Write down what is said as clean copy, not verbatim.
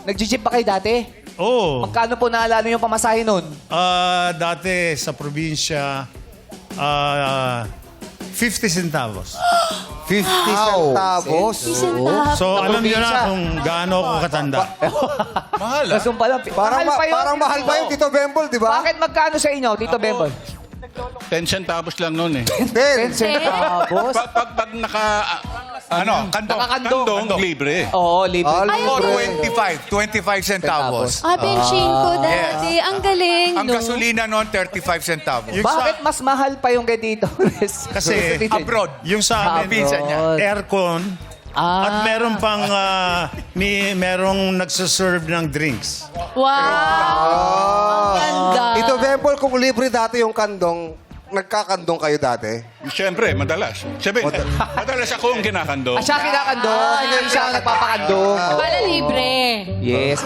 Nag-jeep ba kayo dati? Oo. Magkano po naalala yung pamasahe nun? Dati sa probinsya, 50 centavos. 50 centavos. So, alam niyo na kung gaano ako katanda. Mahal, ah. Kasong pala. Parang mahal pa yung Tito Bembol, di ba? Bakit magkano sa inyo, Tito Bembol? 10 centavos lang noon eh. 10. Centavos? Pag Ano? Kandong. kandong, libre. Oo, libre. O, 25 centavos. Benching ko dati. Ang galing, Ang no? gasolina noon, 35 centavos. Yung Bakit mas mahal pa yung kay Tito? Kasi Abroad. yung sa amin, Pinsan niya. aircon, at meron pang, merong nagsaserve ng drinks. Wow! Ang ganda. Tito Bembol, kung libre dati yung kandong, nagkakandong kayo dati? Siyempre, madalas. Madalas ako ang kinakandong. Siya kinakandong, hindi siya ang nagpapakandong. Pala libre. Yes.